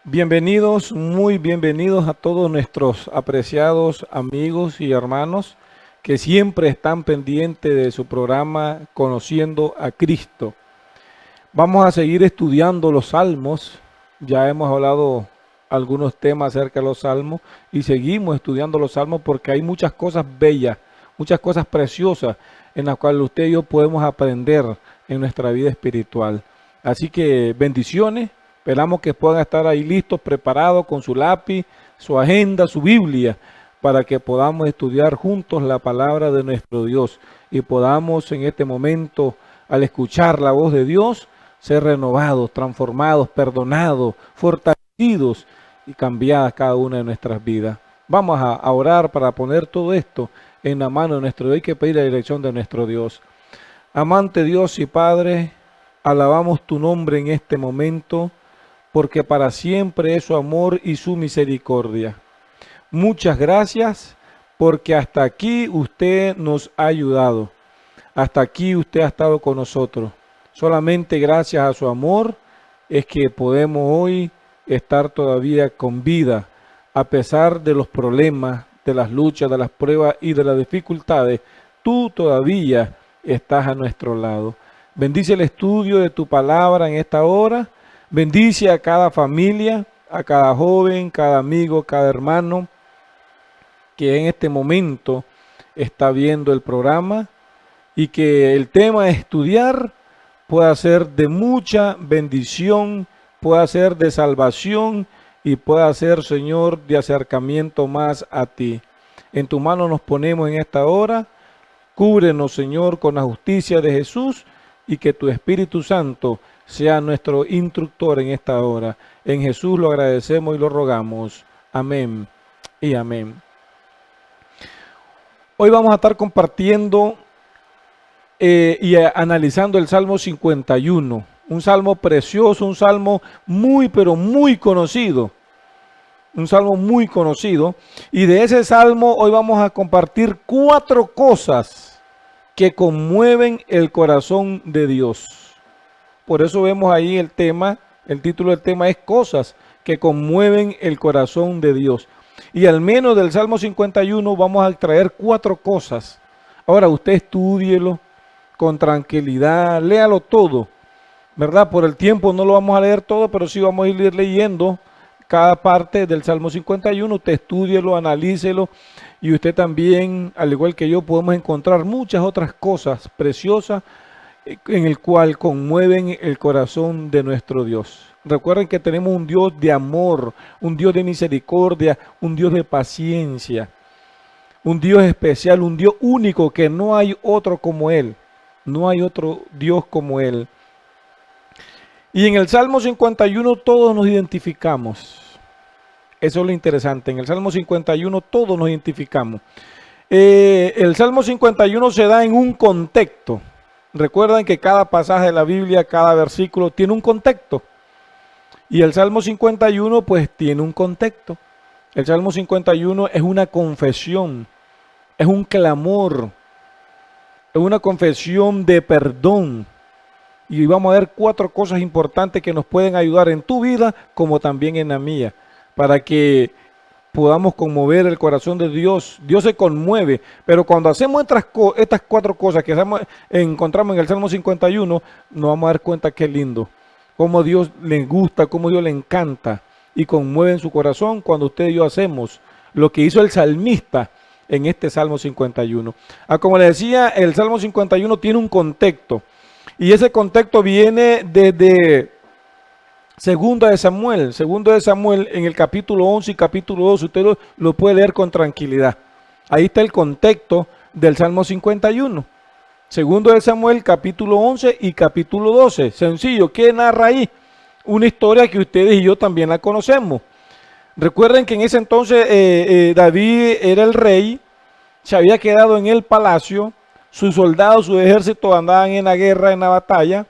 Bienvenidos, muy bienvenidos a todos nuestros apreciados amigos y hermanos que siempre están pendientes de su programa Conociendo a Cristo. Vamos a seguir estudiando los salmos. Ya hemos hablado algunos temas acerca de los salmos y seguimos estudiando los salmos porque hay muchas cosas bellas, muchas cosas preciosas en las cuales usted y yo podemos aprender en nuestra vida espiritual. Así que bendiciones. Esperamos que puedan estar ahí listos, preparados con su lápiz, su agenda, su Biblia, para que podamos estudiar juntos la palabra de nuestro Dios y podamos en este momento, al escuchar la voz de Dios, ser renovados, transformados, perdonados, fortalecidos y cambiadas cada una de nuestras vidas. Vamos a orar para poner todo esto en la mano de nuestro Dios. Hay que pedir la dirección de nuestro Dios. Amante Dios y Padre, alabamos tu nombre en este momento, porque para siempre es su amor y su misericordia. Muchas gracias, porque hasta aquí usted nos ha ayudado. Hasta aquí usted ha estado con nosotros. Solamente gracias a su amor es que podemos hoy estar todavía con vida, a pesar de los problemas, de las luchas, de las pruebas y de las dificultades. Tú todavía estás a nuestro lado. Bendice el estudio de tu palabra en esta hora. Bendice a cada familia, a cada joven, cada amigo, cada hermano que en este momento está viendo el programa y que el tema de estudiar pueda ser de mucha bendición, pueda ser de salvación y pueda ser, Señor, de acercamiento más a ti. En tu mano nos ponemos en esta hora. Cúbrenos, Señor, con la justicia de Jesús y que tu Espíritu Santo sea nuestro instructor en esta hora. En Jesús lo agradecemos y lo rogamos. Amén y amén. Hoy vamos a estar compartiendo y analizando el Salmo 51. Un salmo precioso, un salmo muy, pero muy conocido. Un salmo muy conocido. Y de ese salmo hoy vamos a compartir 4 cosas que conmueven el corazón de Dios. Por eso vemos ahí el tema, el título del tema es Cosas que conmueven el corazón de Dios. Y al menos del Salmo 51 vamos a traer 4 cosas. Ahora usted estúdielo con tranquilidad, léalo todo, ¿verdad? Por el tiempo no lo vamos a leer todo, pero sí vamos a ir leyendo cada parte del Salmo 51. Usted estúdielo, analícelo y usted también, al igual que yo, podemos encontrar muchas otras cosas preciosas en el cual conmueven el corazón de nuestro Dios. Recuerden que tenemos un Dios de amor, un Dios de misericordia, un Dios de paciencia, un Dios especial, un Dios único, que no hay otro como Él. No hay otro Dios como Él. Y en el Salmo 51 todos nos identificamos. Eso es lo interesante. En el Salmo 51 todos nos identificamos. El Salmo 51 se da en un contexto. Recuerden que cada pasaje de la Biblia, cada versículo tiene un contexto. Y el Salmo 51 pues tiene un contexto. El Salmo 51 es una confesión, es un clamor, es una confesión de perdón. Y vamos a ver 4 cosas importantes que nos pueden ayudar en tu vida como también en la mía, para que podamos conmover el corazón de Dios. Dios se conmueve, pero cuando hacemos estas 4 cosas que encontramos en el Salmo 51, nos vamos a dar cuenta que es lindo, cómo Dios le gusta, cómo Dios le encanta y conmueve en su corazón cuando usted y yo hacemos lo que hizo el salmista en este Salmo 51. Como le decía, el Salmo 51 tiene un contexto y ese contexto viene desde Segunda de Samuel en el capítulo 11 y capítulo 12, usted lo puede leer con tranquilidad. Ahí está el contexto del Salmo 51. Segundo de Samuel, capítulo 11 y capítulo 12. Sencillo, ¿qué narra ahí? Una historia que ustedes y yo también la conocemos. Recuerden que en ese entonces David era el rey, se había quedado en el palacio, sus soldados, su ejército andaban en la guerra, en la batalla.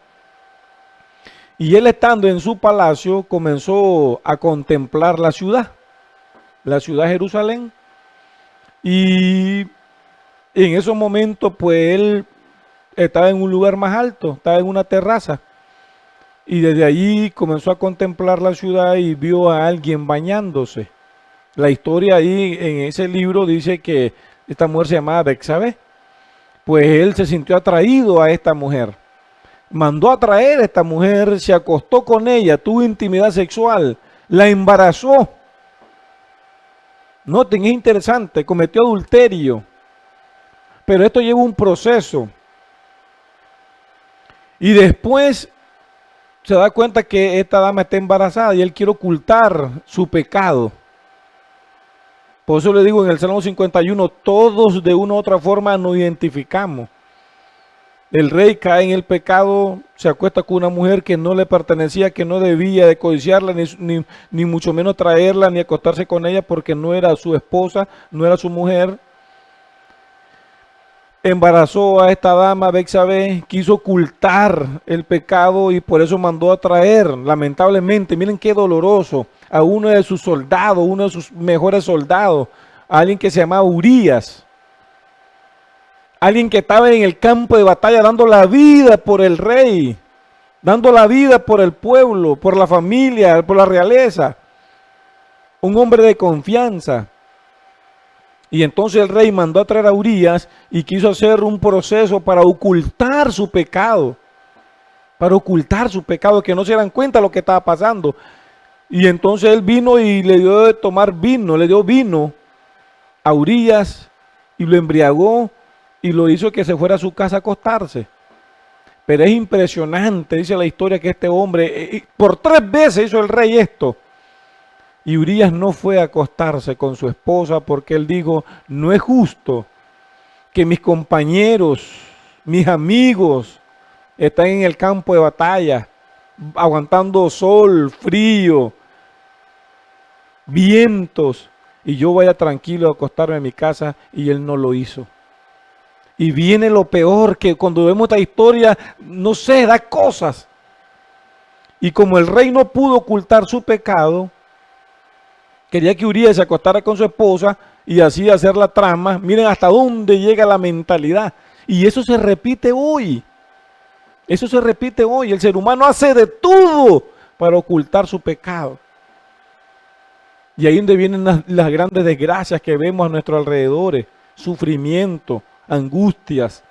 Y él estando en su palacio comenzó a contemplar la ciudad de Jerusalén. Y en esos momentos pues él estaba en un lugar más alto, estaba en una terraza. Y desde allí comenzó a contemplar la ciudad y vio a alguien bañándose. La historia ahí en ese libro dice que esta mujer se llamaba Betsabé. Pues él se sintió atraído a esta mujer. Mandó a traer a esta mujer, se acostó con ella, tuvo intimidad sexual, la embarazó. Noten, es interesante, cometió adulterio. Pero esto lleva un proceso. Y después se da cuenta que esta dama está embarazada y él quiere ocultar su pecado. Por eso le digo en el Salmo 51, todos de una u otra forma nos identificamos. El rey cae en el pecado, se acuesta con una mujer que no le pertenecía, que no debía de codiciarla, ni mucho menos traerla, ni acostarse con ella porque no era su esposa, no era su mujer. Embarazó a esta dama, Betsabé, quiso ocultar el pecado y por eso mandó a traer, lamentablemente, miren qué doloroso, a uno de sus soldados, uno de sus mejores soldados, a alguien que se llamaba Urías. Alguien que estaba en el campo de batalla dando la vida por el rey, dando la vida por el pueblo, por la familia, por la realeza. Un hombre de confianza. Y entonces el rey mandó a traer a Urías y quiso hacer un proceso para ocultar su pecado. Para ocultar su pecado, que no se dieran cuenta de lo que estaba pasando. Y entonces él vino y le dio de tomar vino, le dio vino a Urías y lo embriagó y lo hizo que se fuera a su casa a acostarse. Pero es impresionante, dice la historia, que este hombre, por 3 veces hizo el rey esto. Y Urías no fue a acostarse con su esposa porque él dijo, no es justo que mis compañeros, mis amigos, están en el campo de batalla, aguantando sol, frío, vientos, y yo vaya tranquilo a acostarme en mi casa, y él no lo hizo. Y viene lo peor, que cuando vemos esta historia, no sé, da cosas. Y como el rey no pudo ocultar su pecado, quería que Urías se acostara con su esposa y así hacer la trama. Miren hasta dónde llega la mentalidad. Y eso se repite hoy. Eso se repite hoy. El ser humano hace de todo para ocultar su pecado. Y ahí es donde vienen las grandes desgracias que vemos a nuestro alrededor. Sufrimiento, angustias.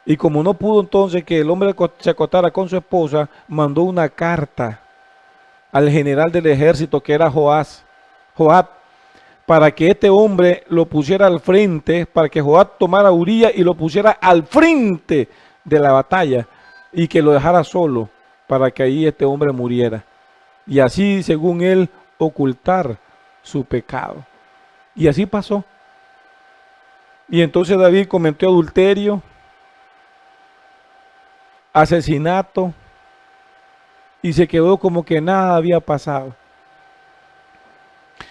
Y como no pudo entonces que el hombre se acostara con su esposa, mandó una carta al general del ejército que era Joab, para que este hombre lo pusiera al frente, para que Joab tomara a Urías y lo pusiera al frente de la batalla y que lo dejara solo para que ahí este hombre muriera. Y así, según él, ocultar su pecado. Y así pasó. Y entonces David cometió adulterio, asesinato, y se quedó como que nada había pasado.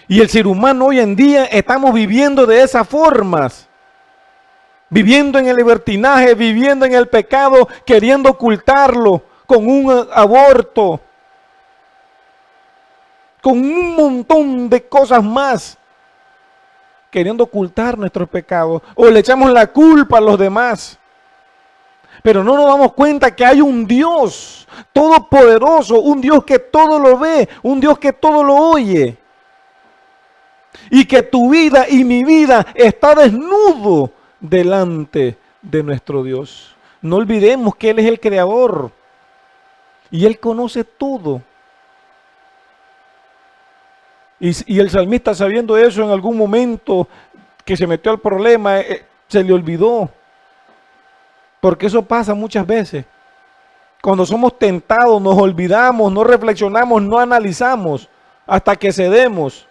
Y el ser humano hoy en día estamos viviendo de esas formas. Viviendo en el libertinaje, viviendo en el pecado, queriendo ocultarlo con un aborto, con un montón de cosas más, queriendo ocultar nuestros pecados, o le echamos la culpa a los demás. Pero no nos damos cuenta que hay un Dios todopoderoso, un Dios que todo lo ve, un Dios que todo lo oye. Y que tu vida y mi vida está desnudo delante de nuestro Dios. No olvidemos que Él es el creador y Él conoce todo. Y el salmista, sabiendo eso, en algún momento que se metió al problema, se le olvidó. Porque eso pasa muchas veces. Cuando somos tentados, nos olvidamos, no reflexionamos, no analizamos hasta que cedemos.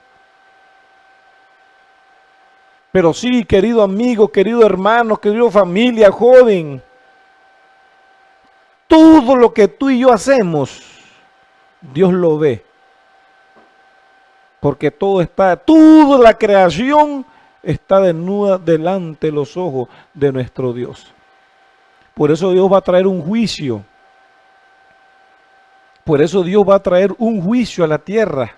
Pero sí, querido amigo, querido hermano, querido familia, joven, todo lo que tú y yo hacemos, Dios lo ve. Porque toda la creación está desnuda delante de los ojos de nuestro Dios. Por eso Dios va a traer un juicio. Por eso Dios va a traer un juicio a la tierra.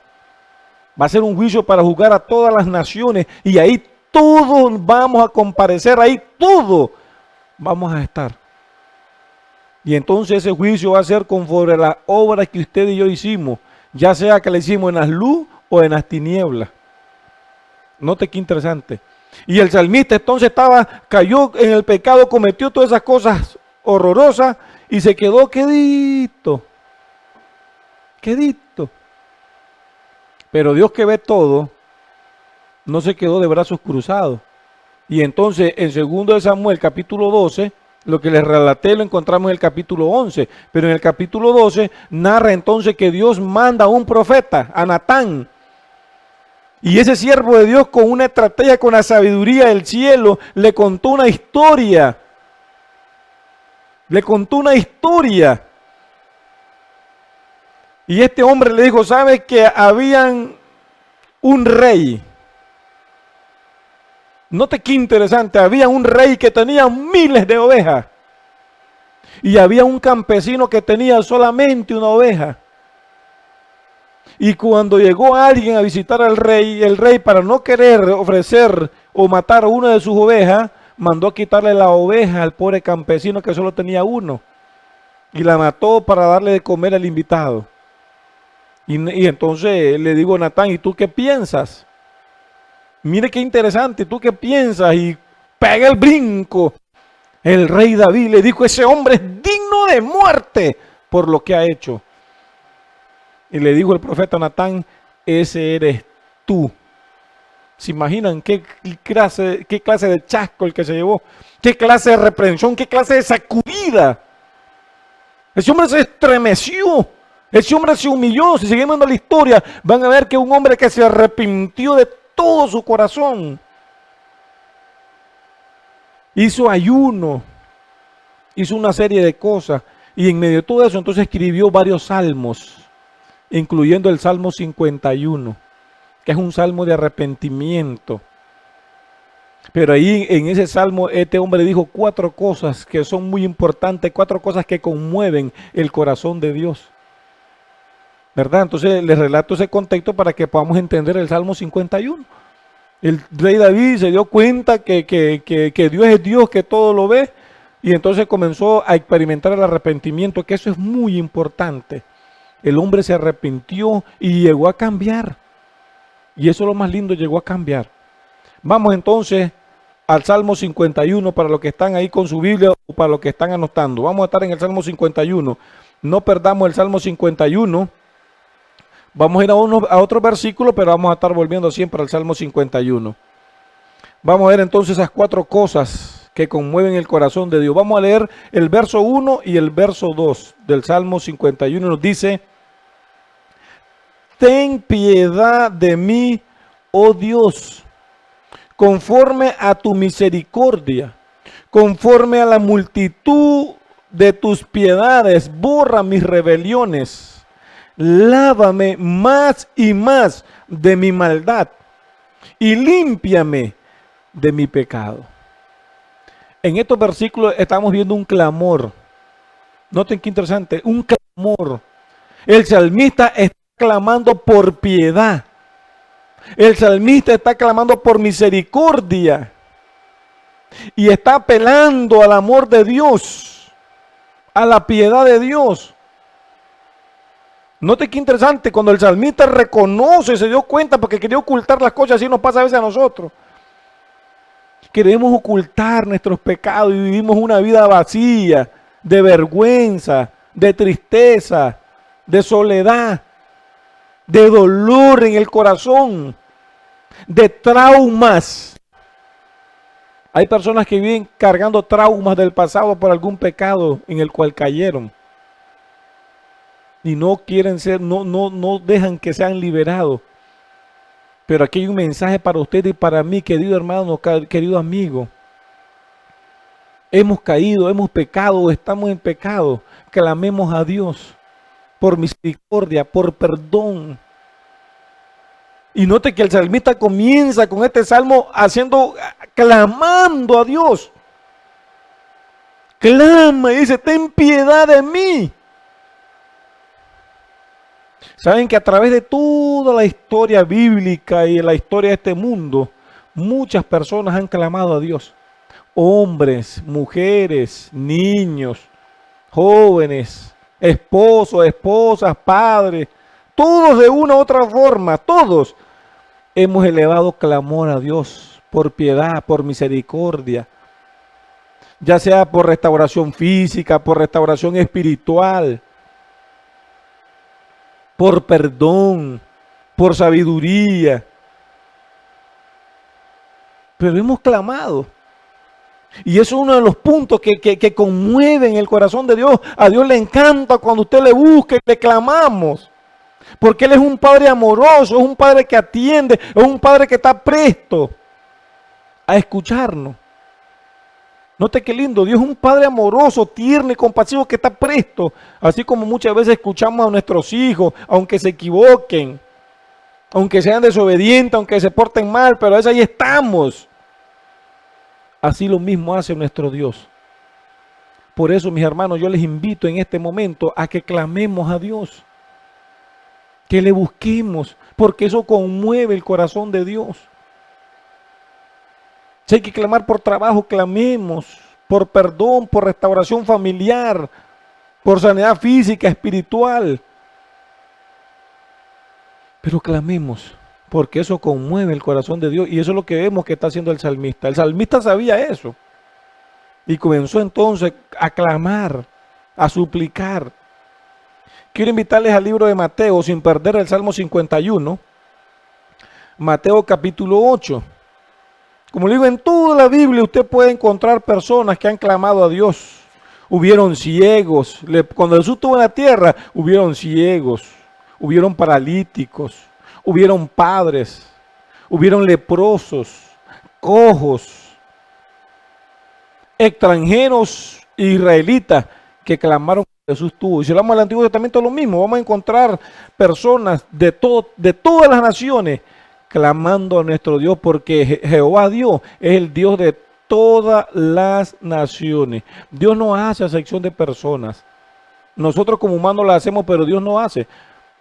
Va a ser un juicio para juzgar a todas las naciones. Y ahí todos vamos a comparecer. Ahí todos vamos a estar. Y entonces ese juicio va a ser conforme a las obras que usted y yo hicimos, ya sea que le hicimos en las luz o en las tinieblas. Note qué interesante. Y el salmista entonces cayó en el pecado, cometió todas esas cosas horrorosas y se quedó quedito. Pero Dios, que ve todo, no se quedó de brazos cruzados. Y entonces en 2 Samuel capítulo 12, lo que les relaté lo encontramos en el capítulo 11. Pero en el capítulo 12 narra entonces que Dios manda a un profeta, a Natán. Y ese siervo de Dios, con una estrategia, con la sabiduría del cielo, le contó una historia. Y este hombre le dijo, ¿sabes que habían un rey? Note qué interesante, había un rey que tenía miles de ovejas. Y había un campesino que tenía solamente una oveja. Y cuando llegó alguien a visitar al rey, el rey, para no querer ofrecer o matar a una de sus ovejas, mandó quitarle la oveja al pobre campesino que solo tenía uno. Y la mató para darle de comer al invitado. Y entonces le digo a Natán, ¿y tú qué piensas? Mire qué interesante, ¿tú qué piensas? Y pega el brinco. El rey David le dijo, ese hombre es digno de muerte por lo que ha hecho. Y le dijo el profeta Natán, ese eres tú. ¿Se imaginan qué clase de chasco el que se llevó? ¿Qué clase de reprensión? ¿Qué clase de sacudida? Ese hombre se estremeció. Ese hombre se humilló. Si seguimos viendo la historia, van a ver que un hombre que se arrepintió de todo su corazón. Hizo ayuno. Hizo una serie de cosas. Y en medio de todo eso, entonces escribió varios salmos, incluyendo el Salmo 51, que es un salmo de arrepentimiento. Pero ahí en ese salmo este hombre dijo 4 cosas que son muy importantes, 4 cosas que conmueven el corazón de Dios, ¿verdad? Entonces les relato ese contexto para que podamos entender el Salmo 51. El rey David se dio cuenta que Dios es Dios, que todo lo ve, y entonces comenzó a experimentar el arrepentimiento, que eso es muy importante. El hombre se arrepintió y llegó a cambiar. Y eso es lo más lindo, llegó a cambiar. Vamos entonces al Salmo 51 para los que están ahí con su Biblia o para los que están anotando. Vamos a estar en el Salmo 51. No perdamos el Salmo 51. Vamos a ir a otro versículo, pero vamos a estar volviendo siempre al Salmo 51. Vamos a ver entonces esas 4 cosas que conmueven el corazón de Dios. Vamos a leer el verso 1 y el verso 2 del Salmo 51. Nos dice, ten piedad de mí, oh Dios, conforme a tu misericordia, conforme a la multitud de tus piedades, borra mis rebeliones, lávame más y más de mi maldad y límpiame de mi pecado. En estos versículos estamos viendo un clamor. Noten qué interesante, un clamor. El salmista está clamando por piedad. El salmista está clamando por misericordia. Y está apelando al amor de Dios, a la piedad de Dios. Note qué interesante, cuando el salmista reconoce, se dio cuenta, porque quería ocultar las cosas, así nos pasa a veces a nosotros. Queremos ocultar nuestros pecados y vivimos una vida vacía, de vergüenza, de tristeza, de soledad, de dolor en el corazón, de traumas. Hay personas que viven cargando traumas del pasado por algún pecado en el cual cayeron. Y no quieren ser, no dejan que sean liberados. Pero aquí hay un mensaje para usted y para mí, querido hermano, querido amigo. Hemos caído, hemos pecado, estamos en pecado. Clamemos a Dios por misericordia, por perdón. Y note que el salmista comienza con este salmo clamando a Dios. Clama y dice, ten piedad de mí. Saben que a través de toda la historia bíblica y la historia de este mundo, muchas personas han clamado a Dios. Hombres, mujeres, niños, jóvenes, esposos, esposas, padres, todos de una u otra forma, todos hemos elevado clamor a Dios por piedad, por misericordia, ya sea por restauración física, por restauración espiritual, por perdón, por sabiduría. Pero hemos clamado. Y eso es uno de los puntos que conmueven el corazón de Dios. A Dios le encanta cuando usted le busca y le clamamos. Porque Él es un Padre amoroso, es un Padre que atiende, es un Padre que está presto a escucharnos. Note qué lindo, Dios es un Padre amoroso, tierno y compasivo que está presto. Así como muchas veces escuchamos a nuestros hijos, aunque se equivoquen, aunque sean desobedientes, aunque se porten mal, pero a veces ahí estamos. Así lo mismo hace nuestro Dios. Por eso, mis hermanos, yo les invito en este momento a que clamemos a Dios. Que le busquemos, porque eso conmueve el corazón de Dios. Si hay que clamar por trabajo, clamemos. Por perdón, por restauración familiar, por sanidad física, espiritual. Pero clamemos, porque eso conmueve el corazón de Dios. Y eso es lo que vemos que está haciendo el salmista. El salmista sabía eso. Y comenzó entonces a clamar, a suplicar. Quiero invitarles al libro de Mateo, sin perder el Salmo 51. Mateo capítulo 8. Como le digo, en toda la Biblia usted puede encontrar personas que han clamado a Dios. Hubieron ciegos. Cuando Jesús estuvo en la tierra, hubieron ciegos, hubieron paralíticos, hubieron padres, hubieron leprosos, cojos, extranjeros e israelitas que clamaron a Jesús tuvo. Y si hablamos del Antiguo Testamento, lo mismo. Vamos a encontrar personas de todas las naciones clamando a nuestro Dios, porque Jehová Dios es el Dios de todas las naciones. Dios no hace acepción de personas. Nosotros como humanos la hacemos, pero Dios no hace.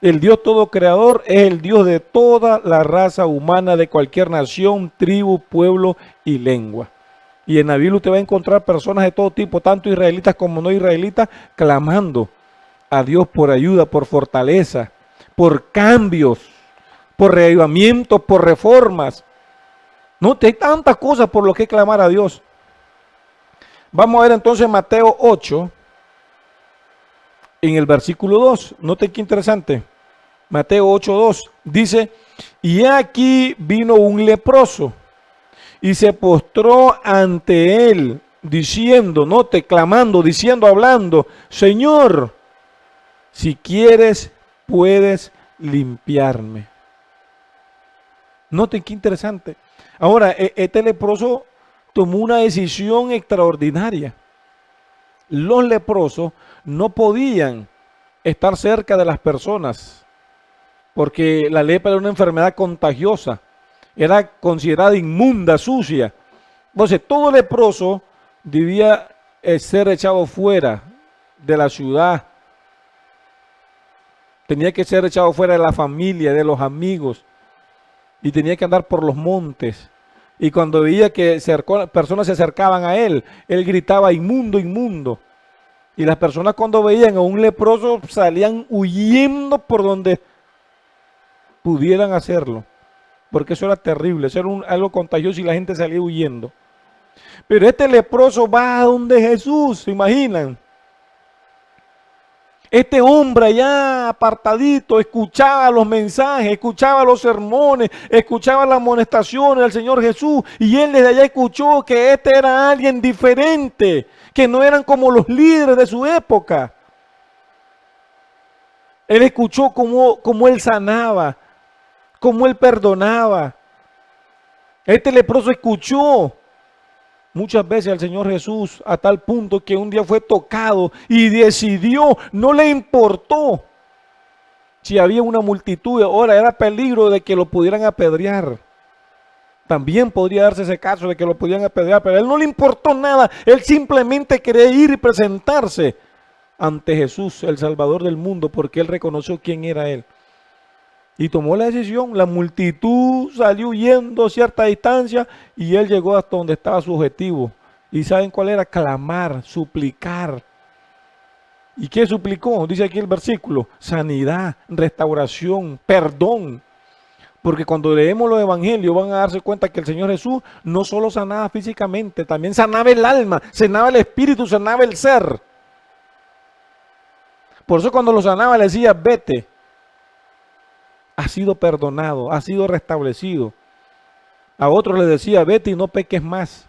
El Dios todo creador es el Dios de toda la raza humana, de cualquier nación, tribu, pueblo y lengua. Y en la Biblia usted va a encontrar personas de todo tipo, tanto israelitas como no israelitas, clamando a Dios por ayuda, por fortaleza, por cambios, por reavivamientos, por reformas. No, hay tantas cosas por lo que clamar a Dios. Vamos a ver entonces Mateo 8, en el versículo 2. Note qué interesante. Mateo 8, 2 dice: y aquí vino un leproso y se postró ante él, diciendo, note, clamando, diciendo, hablando: Señor, si quieres, puedes limpiarme. Noten qué interesante. Ahora, este leproso tomó una decisión extraordinaria. Los leprosos no podían estar cerca de las personas, porque la lepra era una enfermedad contagiosa, era considerada inmunda, sucia. Entonces, todo leproso debía ser echado fuera de la ciudad. Tenía que ser echado fuera de la familia, de los amigos. Y tenía que andar por los montes. Y cuando veía que personas se acercaban a él, él gritaba: inmundo, inmundo. Y las personas, cuando veían a un leproso, salían huyendo por donde pudieran hacerlo. Porque eso era terrible, eso era algo contagioso y la gente salía huyendo. Pero este leproso va a donde Jesús, ¿se imaginan? Este hombre allá apartadito escuchaba los mensajes, escuchaba los sermones, escuchaba las amonestaciones del Señor Jesús, y él desde allá escuchó que este era alguien diferente, que no eran como los líderes de su época. Él escuchó cómo él sanaba, cómo él perdonaba. Este leproso escuchó muchas veces al Señor Jesús, a tal punto que un día fue tocado y decidió, no le importó si había una multitud. Ahora era peligro de que lo pudieran apedrear. También podría darse ese caso de que lo pudieran apedrear, pero a él no le importó nada. Él simplemente quería ir y presentarse ante Jesús, el Salvador del mundo, porque él reconoció quién era él. Y tomó la decisión. La multitud salió huyendo a cierta distancia y él llegó hasta donde estaba su objetivo. ¿Y saben cuál era? Clamar, suplicar. ¿Y qué suplicó? Dice aquí el versículo, sanidad, restauración, perdón. Porque cuando leemos los evangelios van a darse cuenta que el Señor Jesús no solo sanaba físicamente, también sanaba el alma, sanaba el espíritu, sanaba el ser. Por eso cuando lo sanaba le decía, vete. Has sido perdonado, has sido restablecido. A otros le decía, vete y no peques más.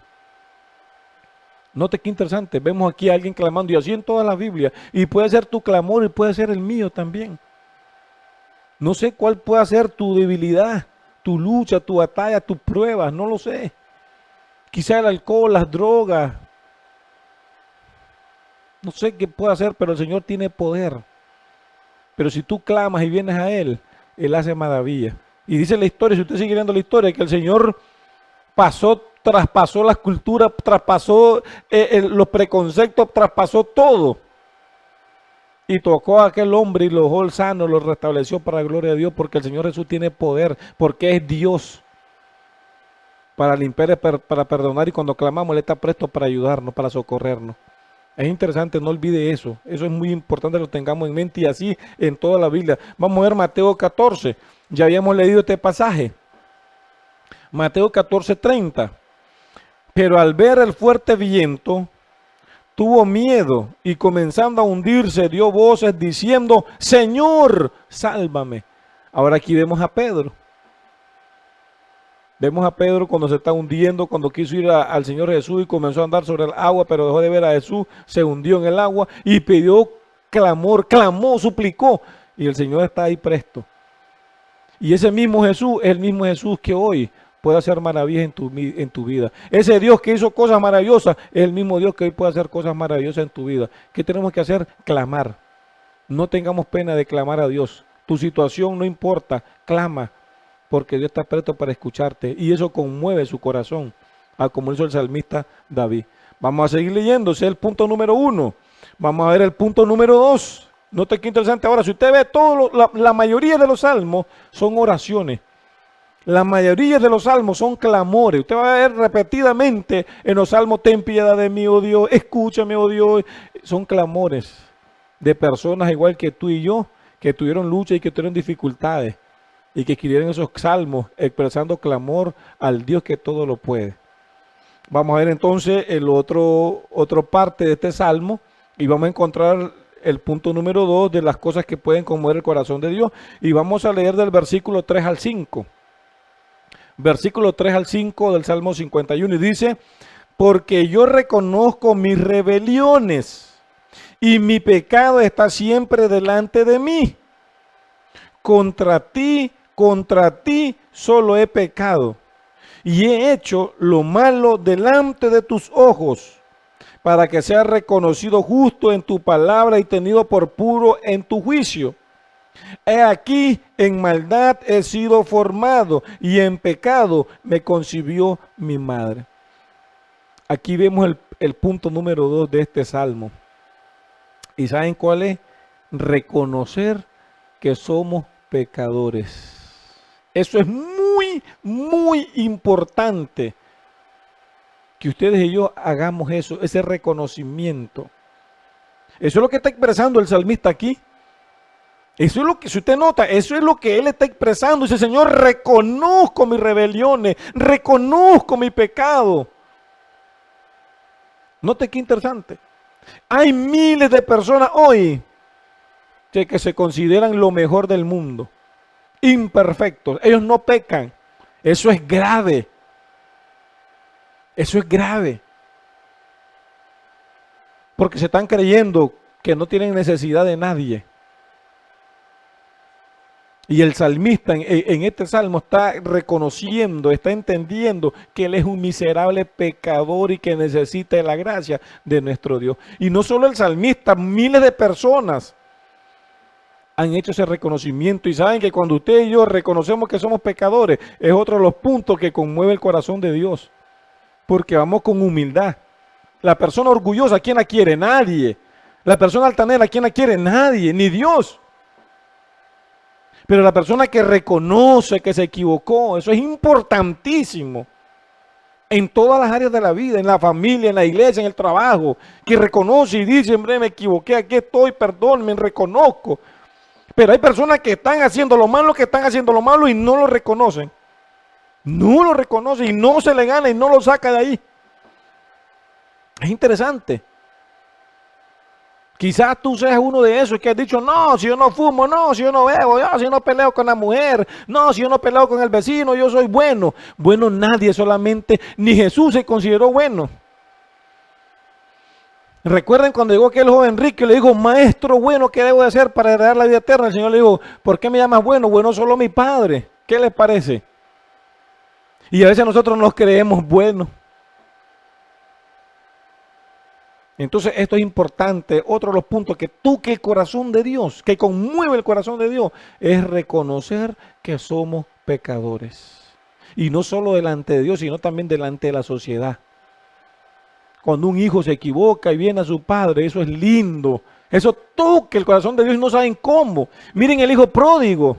Note qué interesante, vemos aquí a alguien clamando y así en toda la Biblia. Y puede ser tu clamor y puede ser el mío también. No sé cuál puede ser tu debilidad, tu lucha, tu batalla, tus pruebas, no lo sé. Quizá el alcohol, las drogas. No sé qué puede hacer, pero el Señor tiene poder. Pero si tú clamas y vienes a Él, Él hace maravilla. Y dice la historia, si usted sigue viendo la historia, que el Señor traspasó las culturas, traspasó los preconceptos, traspasó todo. Y tocó a aquel hombre y lo dejó sano, lo restableció para la gloria de Dios, porque el Señor Jesús tiene poder, porque es Dios. Para limpiar, para perdonar, y cuando clamamos, Él está presto para ayudarnos, para socorrernos. Es interesante, no olvide eso. Eso es muy importante que lo tengamos en mente y así en toda la Biblia. Vamos a ver Mateo 14. Ya habíamos leído este pasaje. Mateo 14:30. Pero al ver el fuerte viento, tuvo miedo y comenzando a hundirse, dio voces diciendo, Señor, sálvame. Ahora aquí vemos a Pedro. Vemos a Pedro cuando se está hundiendo, cuando quiso ir al Señor Jesús y comenzó a andar sobre el agua, pero dejó de ver a Jesús, se hundió en el agua y pidió clamó, suplicó. Y el Señor está ahí presto. Y ese mismo Jesús es el mismo Jesús que hoy puede hacer maravillas en tu vida. Ese Dios que hizo cosas maravillosas es el mismo Dios que hoy puede hacer cosas maravillosas en tu vida. ¿Qué tenemos que hacer? Clamar. No tengamos pena de clamar a Dios. Tu situación no importa, clama. Porque Dios está presto para escucharte y eso conmueve su corazón, como hizo el salmista David. Vamos a seguir leyendo, ese es el punto número 1. Vamos a ver el punto número 2. Note qué interesante ahora, si usted ve la mayoría de los salmos son oraciones. La mayoría de los salmos son clamores. Usted va a ver repetidamente en los salmos, ten piedad de mí, oh Dios, escúchame, oh Dios. Son clamores de personas igual que tú y yo, que tuvieron lucha y que tuvieron dificultades. Y que escribieron esos salmos expresando clamor al Dios que todo lo puede. Vamos a ver entonces el otro parte de este salmo y vamos a encontrar el punto número 2 de las cosas que pueden conmover el corazón de Dios. Y vamos a leer del versículo 3 al 5. Versículo 3 al 5 del Salmo 51 y dice, porque yo reconozco mis rebeliones y mi pecado está siempre delante de mí. Contra ti solo he pecado y he hecho lo malo delante de tus ojos, para que sea reconocido justo en tu palabra y tenido por puro en tu juicio. He aquí, en maldad he sido formado y en pecado me concibió mi madre. Aquí vemos el punto número 2 de este salmo. ¿Y saben cuál es? Reconocer que somos pecadores. Eso es muy, muy importante. Que ustedes y yo hagamos eso, ese reconocimiento. Eso es lo que está expresando el salmista aquí. Eso es lo que, si usted nota, eso es lo que él está expresando. Dice, Señor, reconozco mis rebeliones, reconozco mi pecado. Note qué interesante. Hay miles de personas hoy que se consideran lo mejor del mundo. Imperfectos. Ellos no pecan. Eso es grave. Eso es grave. Porque se están creyendo que no tienen necesidad de nadie. Y el salmista en este salmo está reconociendo, está entendiendo que él es un miserable pecador y que necesita de la gracia de nuestro Dios. Y no solo el salmista, miles de personas han hecho ese reconocimiento y saben que cuando usted y yo reconocemos que somos pecadores, es otro de los puntos que conmueve el corazón de Dios. Porque vamos con humildad. La persona orgullosa, ¿quién la quiere? Nadie. La persona altanera, ¿quién la quiere? Nadie, ni Dios. Pero la persona que reconoce que se equivocó, eso es importantísimo. En todas las áreas de la vida, en la familia, en la iglesia, en el trabajo, que reconoce y dice, hombre, me equivoqué, aquí estoy, perdón, me reconozco. Pero hay personas que están haciendo lo malo, y no lo reconocen. No lo reconoce y no se le gana y no lo saca de ahí. Es interesante. Quizás tú seas uno de esos que has dicho, no, si yo no fumo, no, si yo no bebo, si yo no peleo con la mujer, no, si yo no peleo con el vecino, yo soy bueno. Bueno, nadie, solamente, ni Jesús se consideró bueno. Recuerden cuando llegó aquel joven rico y le dijo, maestro bueno, ¿qué debo de hacer para heredar la vida eterna? El Señor le dijo, ¿por qué me llamas bueno? Bueno, solo mi Padre. ¿Qué les parece? Y a veces nosotros nos creemos buenos. Entonces esto es importante, otro de los puntos que el corazón de Dios, que conmueve el corazón de Dios, es reconocer que somos pecadores. Y no solo delante de Dios, sino también delante de la sociedad. Cuando un hijo se equivoca y viene a su padre, eso es lindo. Eso toca el corazón de Dios y no saben cómo. Miren el hijo pródigo.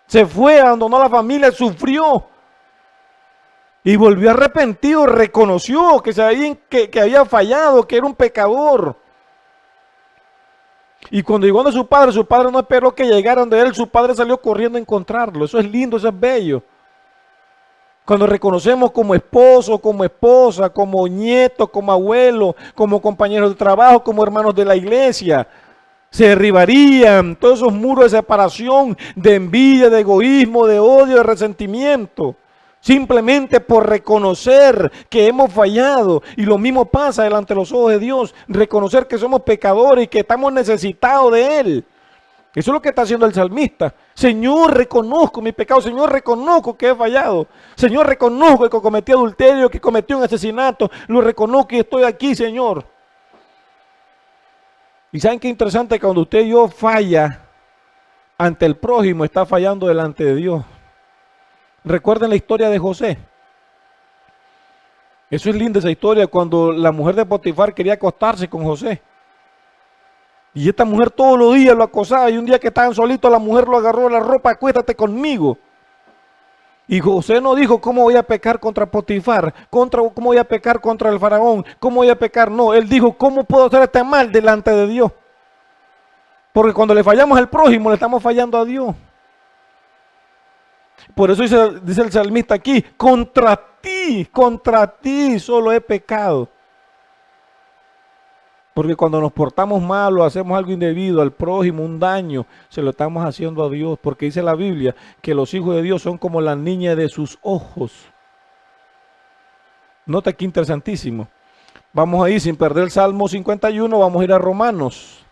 Se fue, abandonó a la familia, sufrió. Y volvió arrepentido, reconoció que había fallado, que era un pecador. Y cuando llegó a su padre no esperó que llegaran de él, su padre salió corriendo a encontrarlo. Eso es lindo, eso es bello. Cuando reconocemos como esposo, como esposa, como nieto, como abuelo, como compañeros de trabajo, como hermanos de la iglesia, se derribarían todos esos muros de separación, de envidia, de egoísmo, de odio, de resentimiento. Simplemente por reconocer que hemos fallado. Y lo mismo pasa delante de los ojos de Dios. Reconocer que somos pecadores y que estamos necesitados de Él. Eso es lo que está haciendo el salmista. Señor, reconozco mi pecado. Señor, reconozco que he fallado. Señor, reconozco que cometí adulterio, que cometí un asesinato. Lo reconozco y estoy aquí, Señor. Y ¿saben qué interesante? Cuando usted y yo falla ante el prójimo, está fallando delante de Dios. Recuerden la historia de José. Eso es linda esa historia, cuando la mujer de Potifar quería acostarse con José. Y esta mujer todos los días lo acosaba, y un día que estaban solitos la mujer lo agarró de la ropa, acuéstate conmigo. Y José no dijo, ¿cómo voy a pecar contra Potifar? ¿Cómo voy a pecar contra el faraón? ¿Cómo voy a pecar? No, él dijo, ¿cómo puedo hacer este mal delante de Dios? Porque cuando le fallamos al prójimo, le estamos fallando a Dios. Por eso dice el salmista aquí, contra ti solo he pecado. Porque cuando nos portamos mal o hacemos algo indebido al prójimo, un daño, se lo estamos haciendo a Dios. Porque dice la Biblia que los hijos de Dios son como la niña de sus ojos. Nota aquí interesantísimo. Vamos a ir sin perder el Salmo 51, vamos a ir a Romanos.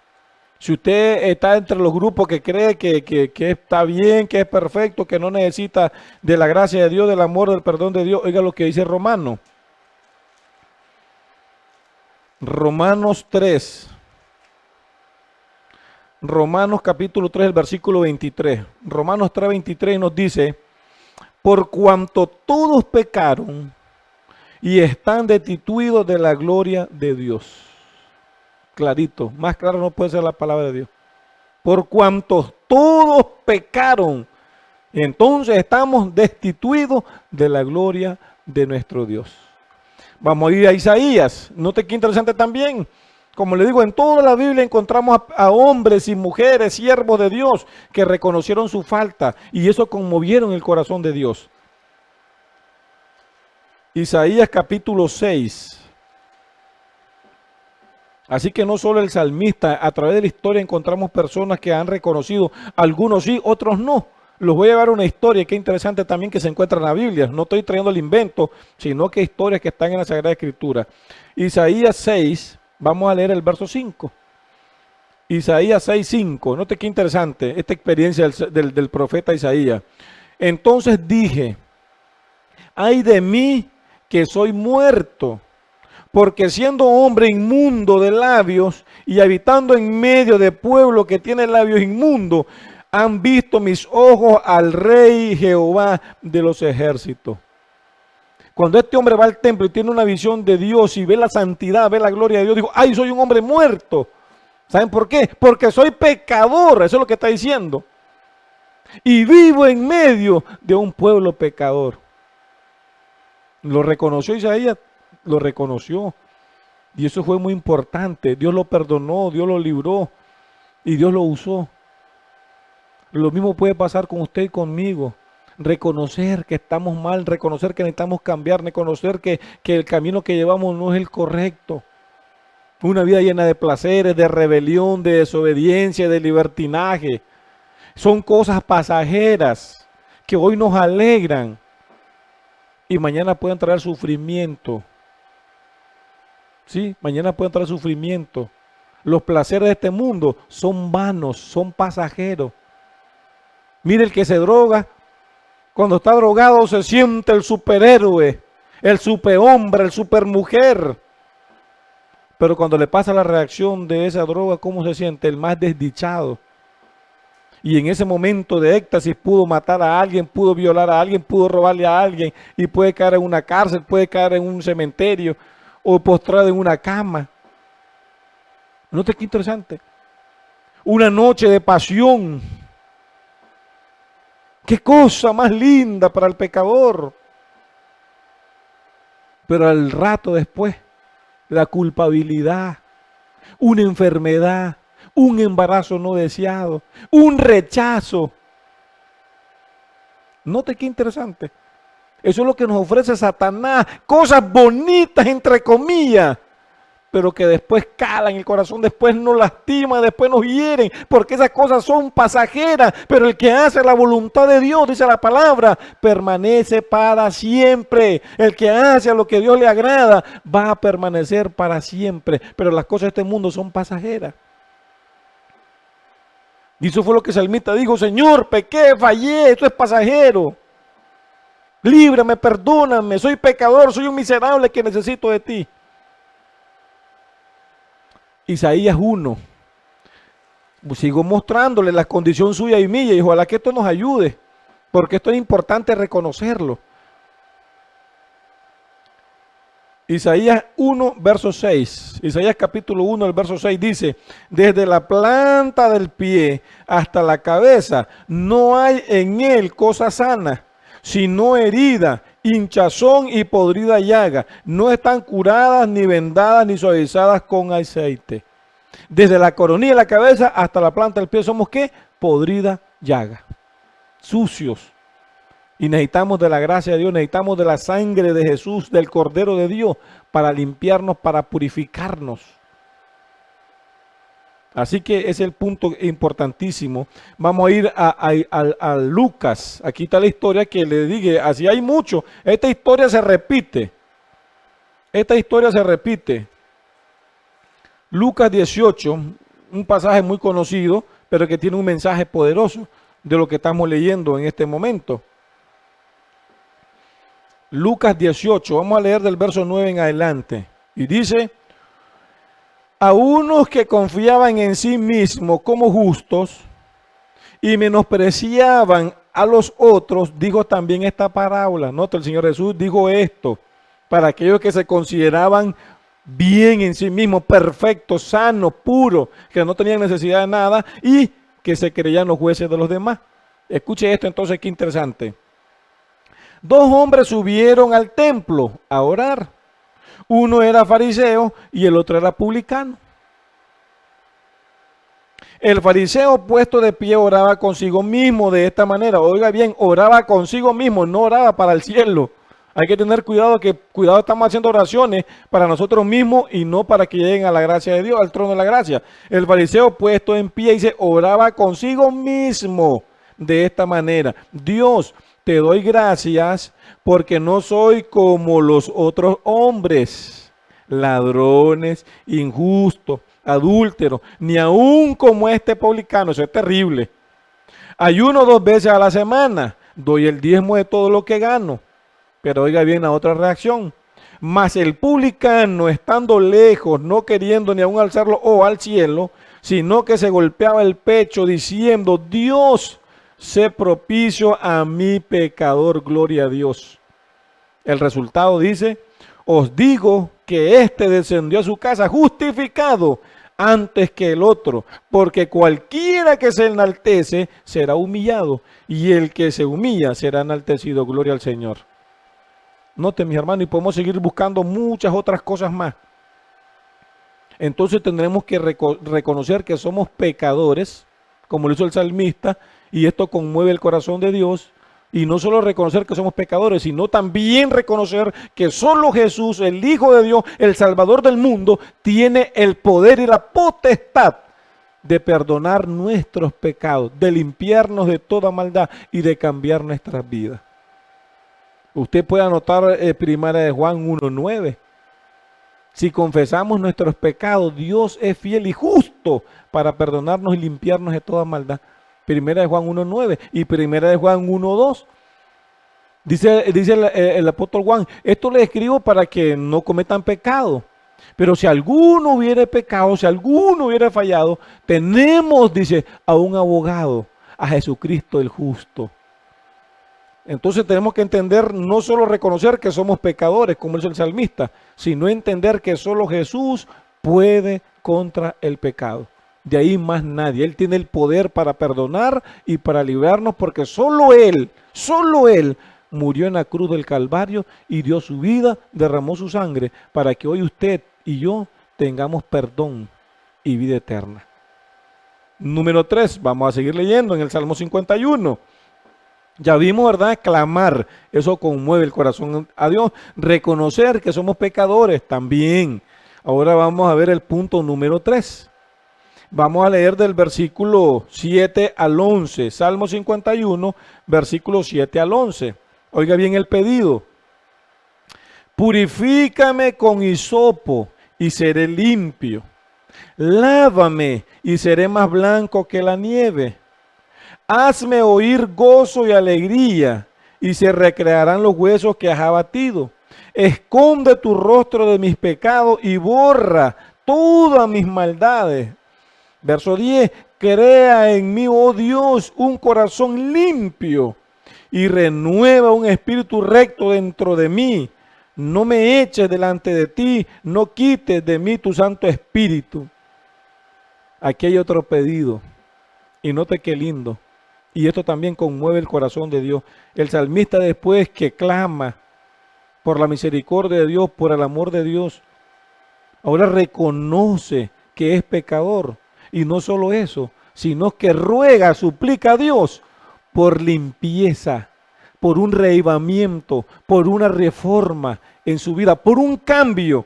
Si usted está entre los grupos que cree que está bien, que es perfecto, que no necesita de la gracia de Dios, del amor, del perdón de Dios, oiga lo que dice Romanos. Romanos 3. Romanos capítulo 3, el versículo 23. Romanos 3, 23 nos dice, por cuanto todos pecaron y están destituidos de la gloria de Dios. Clarito, más claro no puede ser la palabra de Dios. Por cuanto todos pecaron, entonces estamos destituidos de la gloria de nuestro Dios. Vamos a ir a Isaías. Note qué interesante también. Como le digo, en toda la Biblia encontramos a hombres y mujeres, siervos de Dios, que reconocieron su falta y eso conmovieron el corazón de Dios. Isaías capítulo 6. Así que no solo el salmista, a través de la historia encontramos personas que han reconocido, algunos sí, otros no. Los voy a llevar a una historia que es interesante también que se encuentra en la Biblia. No estoy trayendo el invento, sino que historias que están en la Sagrada Escritura. Isaías 6, vamos a leer el verso 5. Isaías 6, 5. Note qué interesante esta experiencia del profeta Isaías. Entonces dije, ay de mí que soy muerto, porque siendo hombre inmundo de labios y habitando en medio de pueblo que tiene labios inmundos, han visto mis ojos al Rey Jehová de los ejércitos. Cuando este hombre va al templo y tiene una visión de Dios y ve la santidad, ve la gloria de Dios, dijo, ay, soy un hombre muerto. ¿Saben por qué? Porque soy pecador, eso es lo que está diciendo. Y vivo en medio de un pueblo pecador. Lo reconoció Isaías, lo reconoció. Y eso fue muy importante. Dios lo perdonó, Dios lo libró y Dios lo usó. Lo mismo puede pasar con usted y conmigo. Reconocer que estamos mal, reconocer que necesitamos cambiar, reconocer que el camino que llevamos no es el correcto. Una vida llena de placeres, de rebelión, de desobediencia, de libertinaje. Son cosas pasajeras que hoy nos alegran y mañana pueden traer sufrimiento. Sí, mañana pueden traer sufrimiento. Los placeres de este mundo son vanos, son pasajeros. Mire el que se droga, cuando está drogado se siente el superhéroe, el superhombre, el supermujer. Pero cuando le pasa la reacción de esa droga, ¿cómo se siente? El más desdichado. Y en ese momento de éxtasis pudo matar a alguien, pudo violar a alguien, pudo robarle a alguien y puede caer en una cárcel, puede caer en un cementerio o postrado en una cama. ¿Note qué interesante? Una noche de pasión. Qué cosa más linda para el pecador. Pero al rato después, la culpabilidad, una enfermedad, un embarazo no deseado, un rechazo. Note qué interesante. Eso es lo que nos ofrece Satanás, cosas bonitas entre comillas, pero que después calan el corazón, después nos lastiman, después nos hieren, porque esas cosas son pasajeras, pero el que hace la voluntad de Dios, dice la palabra, permanece para siempre. El que hace lo que a Dios le agrada va a permanecer para siempre, pero las cosas de este mundo son pasajeras. Y eso fue lo que el salmista dijo: Señor, pequé, fallé, esto es pasajero. Líbrame, perdóname, soy pecador, soy un miserable que necesito de ti. Isaías 1, sigo mostrándole la condición suya y mía y ojalá que esto nos ayude, porque esto es importante reconocerlo. Isaías 1, verso 6, Isaías capítulo 1, el verso 6 dice: desde la planta del pie hasta la cabeza no hay en él cosa sana, sino herida, hinchazón y podrida llaga. No están curadas, ni vendadas, ni suavizadas con aceite. Desde la coronilla de la cabeza hasta la planta del pie somos ¿qué? Podrida llaga. Sucios. Y necesitamos de la gracia de Dios, necesitamos de la sangre de Jesús, del Cordero de Dios, para limpiarnos, para purificarnos. Así que es el punto importantísimo. Vamos a ir a Lucas. Aquí está la historia que le dije, así hay mucho. Esta historia se repite. Esta historia se repite. Lucas 18, un pasaje muy conocido, pero que tiene un mensaje poderoso de lo que estamos leyendo en este momento. Lucas 18, vamos a leer del verso 9 en adelante. Y dice: a unos que confiaban en sí mismos como justos y menospreciaban a los otros, dijo también esta parábola. Nota, el Señor Jesús dijo esto para aquellos que se consideraban bien en sí mismos, perfectos, sanos, puros, que no tenían necesidad de nada y que se creían los jueces de los demás. Escuche esto entonces, qué interesante. Dos hombres subieron al templo a orar. Uno era fariseo y el otro era publicano. El fariseo puesto de pie oraba consigo mismo de esta manera. Oiga bien, oraba consigo mismo, no oraba para el cielo. Hay que tener cuidado, estamos haciendo oraciones para nosotros mismos y no para que lleguen a la gracia de Dios, al trono de la gracia. El fariseo puesto en pie dice, oraba consigo mismo de esta manera. Dios, te doy gracias porque no soy como los otros hombres, ladrones, injustos, adúlteros, ni aún como este publicano. Eso es terrible. Ayuno 2 veces a la semana, doy el diezmo de todo lo que gano. Pero oiga bien la otra reacción. Mas el publicano, estando lejos, no queriendo ni aún alzarlo al cielo, sino que se golpeaba el pecho diciendo, Dios, sé propicio a mi pecador, gloria a Dios. El resultado dice, os digo que éste descendió a su casa justificado antes que el otro, porque cualquiera que se enaltece será humillado, y el que se humilla será enaltecido, gloria al Señor. Note, mis hermanos, y podemos seguir buscando muchas otras cosas más. Entonces tendremos que reconocer que somos pecadores, como lo hizo el salmista, y esto conmueve el corazón de Dios. Y no solo reconocer que somos pecadores, sino también reconocer que solo Jesús, el Hijo de Dios, el Salvador del mundo, tiene el poder y la potestad de perdonar nuestros pecados, de limpiarnos de toda maldad y de cambiar nuestras vidas. Usted puede anotar Primera de Juan 1:9. Si confesamos nuestros pecados, Dios es fiel y justo para perdonarnos y limpiarnos de toda maldad. Primera de Juan 1:9 y Primera de Juan 1:2. Dice el apóstol Juan, esto les escribo para que no cometan pecado. Pero si alguno hubiere pecado, si alguno hubiera fallado, tenemos, dice, a un abogado, a Jesucristo el justo. Entonces tenemos que entender, no solo reconocer que somos pecadores, como dice el salmista, sino entender que solo Jesús puede contra el pecado. De ahí más nadie. Él tiene el poder para perdonar y para librarnos, porque solo Él murió en la cruz del Calvario y dio su vida, derramó su sangre, para que hoy usted y yo tengamos perdón y vida eterna. Número 3, vamos a seguir leyendo en el Salmo 51. Ya vimos, ¿verdad? Clamar, eso conmueve el corazón a Dios. Reconocer que somos pecadores también. Ahora vamos a ver el punto número 3. Vamos a leer del versículo 7 al 11. Salmo 51, versículo 7 al 11. Oiga bien el pedido. Purifícame con hisopo y seré limpio. Lávame y seré más blanco que la nieve. Hazme oír gozo y alegría, y se recrearán los huesos que has abatido. Esconde tu rostro de mis pecados y borra todas mis maldades. Verso 10, crea en mí, oh Dios, un corazón limpio y renueva un espíritu recto dentro de mí. No me eches delante de ti, no quites de mí tu Santo Espíritu. Aquí hay otro pedido, y note qué lindo. Y esto también conmueve el corazón de Dios. El salmista, después que clama por la misericordia de Dios, por el amor de Dios, ahora reconoce que es pecador. Y no solo eso, sino que ruega, suplica a Dios por limpieza, por un reavivamiento, por una reforma en su vida, por un cambio.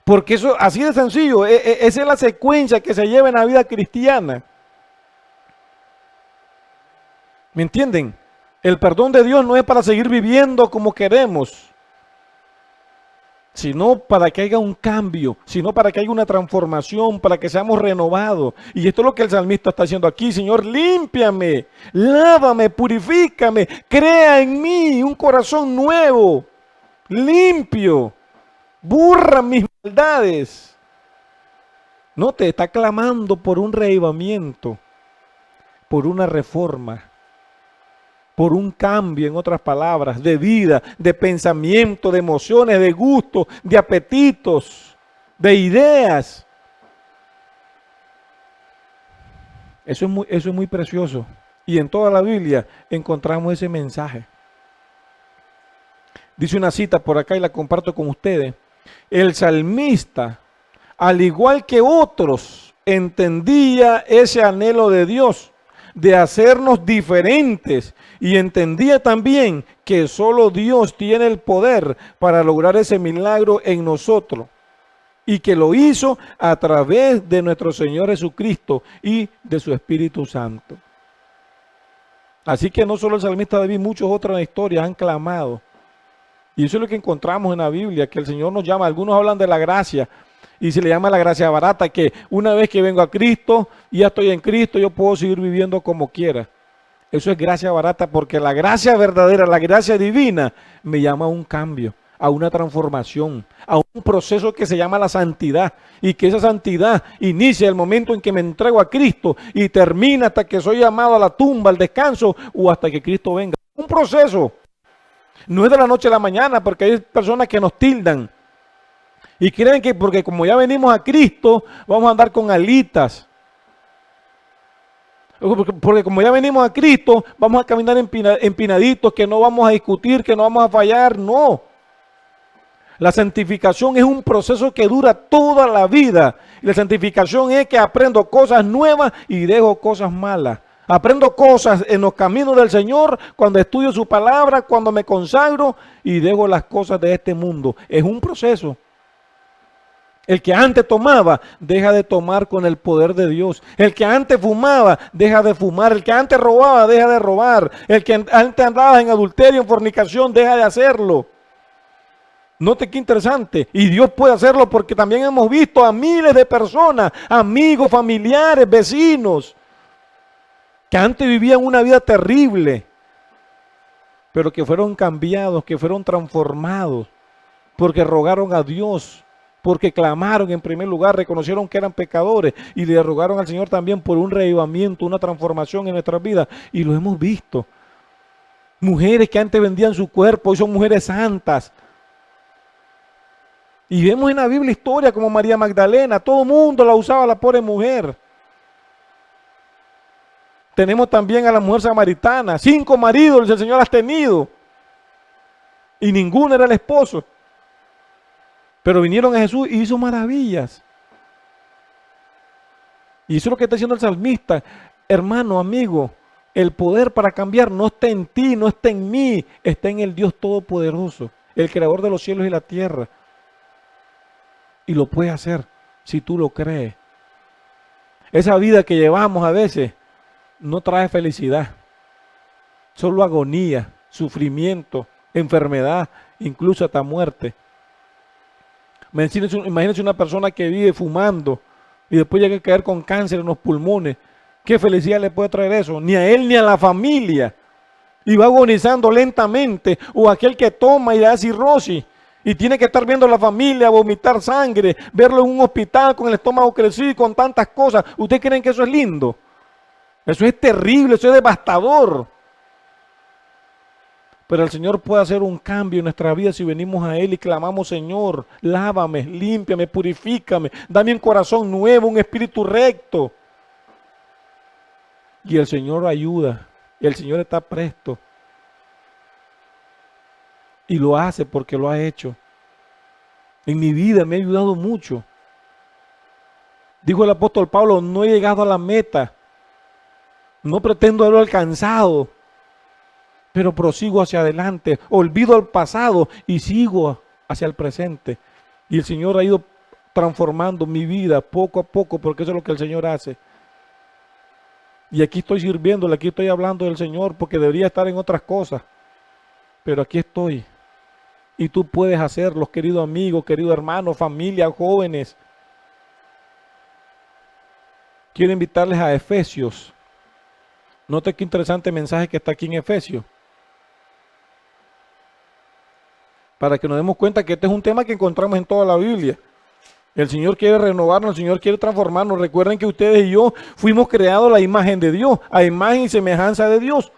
Porque eso, así de sencillo, esa es la secuencia que se lleva en la vida cristiana. ¿Me entienden? El perdón de Dios no es para seguir viviendo como queremos, sino para que haya un cambio, sino para que haya una transformación, para que seamos renovados. Y esto es lo que el salmista está haciendo aquí. Señor, límpiame, lávame, purifícame, crea en mí un corazón nuevo, limpio, borra mis maldades. No te está clamando por un reavivamiento, por una reforma, por un cambio, en otras palabras, de vida, de pensamiento, de emociones, de gustos, de apetitos, de ideas. Eso es muy precioso. Y en toda la Biblia encontramos ese mensaje. Dice una cita por acá y la comparto con ustedes. El salmista, al igual que otros, entendía ese anhelo de Dios de hacernos diferentes, y entendía también que solo Dios tiene el poder para lograr ese milagro en nosotros, y que lo hizo a través de nuestro Señor Jesucristo y de su Espíritu Santo. Así que no solo el salmista David, muchos otras historias han clamado, y eso es lo que encontramos en la Biblia, que el Señor nos llama. Algunos hablan de la gracia, y se le llama la gracia barata, que una vez que vengo a Cristo, y ya estoy en Cristo, yo puedo seguir viviendo como quiera. Eso es gracia barata, porque la gracia verdadera, la gracia divina, me llama a un cambio, a una transformación, a un proceso que se llama la santidad, y que esa santidad inicia el momento en que me entrego a Cristo y termina hasta que soy llamado a la tumba, al descanso, o hasta que Cristo venga. Un proceso. No es de la noche a la mañana, porque hay personas que nos tildan y creen que porque como ya venimos a Cristo, vamos a andar con alitas. Porque como ya venimos a Cristo, vamos a caminar empinaditos, que no vamos a discutir, que no vamos a fallar. No. La santificación es un proceso que dura toda la vida. Y la santificación es que aprendo cosas nuevas y dejo cosas malas. Aprendo cosas en los caminos del Señor, cuando estudio su palabra, cuando me consagro y dejo las cosas de este mundo. Es un proceso. El que antes tomaba, deja de tomar con el poder de Dios. El que antes fumaba, deja de fumar. El que antes robaba, deja de robar. El que antes andaba en adulterio, en fornicación, deja de hacerlo. Note qué interesante. Y Dios puede hacerlo porque también hemos visto a miles de personas, amigos, familiares, vecinos, que antes vivían una vida terrible, pero que fueron cambiados, que fueron transformados, porque rogaron a Dios, porque clamaron en primer lugar, reconocieron que eran pecadores y le rogaron al Señor también por un reavivamiento, una transformación en nuestras vidas. Y lo hemos visto. Mujeres que antes vendían su cuerpo, hoy son mujeres santas. Y vemos en la Biblia historia como María Magdalena, todo el mundo la usaba, la pobre mujer. Tenemos también a la mujer samaritana, 5 maridos el Señor ha tenido y ninguno era el esposo. Pero vinieron a Jesús y hizo maravillas. Y eso es lo que está diciendo el salmista. Hermano, amigo, el poder para cambiar no está en ti, no está en mí, está en el Dios Todopoderoso, el creador de los cielos y la tierra. Y lo puede hacer si tú lo crees. Esa vida que llevamos a veces no trae felicidad, solo agonía, sufrimiento, enfermedad, incluso hasta muerte. Imagínense una persona que vive fumando y después llega a caer con cáncer en los pulmones. ¿Qué felicidad le puede traer eso? Ni a él ni a la familia. Y va agonizando lentamente. O aquel que toma y le da cirrosis y tiene que estar viendo a la familia vomitar sangre, verlo en un hospital con el estómago crecido y con tantas cosas. ¿Ustedes creen que eso es lindo? Eso es terrible, eso es devastador. Pero el Señor puede hacer un cambio en nuestra vida si venimos a Él y clamamos: Señor, lávame, límpiame, purifícame, dame un corazón nuevo, un espíritu recto. Y el Señor ayuda, y el Señor está presto. Y lo hace porque lo ha hecho. En mi vida me ha ayudado mucho. Dijo el apóstol Pablo: no he llegado a la meta, no pretendo haberlo alcanzado, pero prosigo hacia adelante, olvido el pasado y sigo hacia el presente. Y el Señor ha ido transformando mi vida poco a poco, porque eso es lo que el Señor hace. Y aquí estoy sirviéndole, aquí estoy hablando del Señor, porque debería estar en otras cosas, pero aquí estoy. Y tú puedes hacerlo, querido amigo, querido hermano, familia, jóvenes. Quiero invitarles a Efesios. Note qué interesante mensaje que está aquí en Efesios. Para que nos demos cuenta que este es un tema que encontramos en toda la Biblia. El Señor quiere renovarnos, el Señor quiere transformarnos. Recuerden que ustedes y yo fuimos creados a la imagen de Dios, a imagen y semejanza de Dios.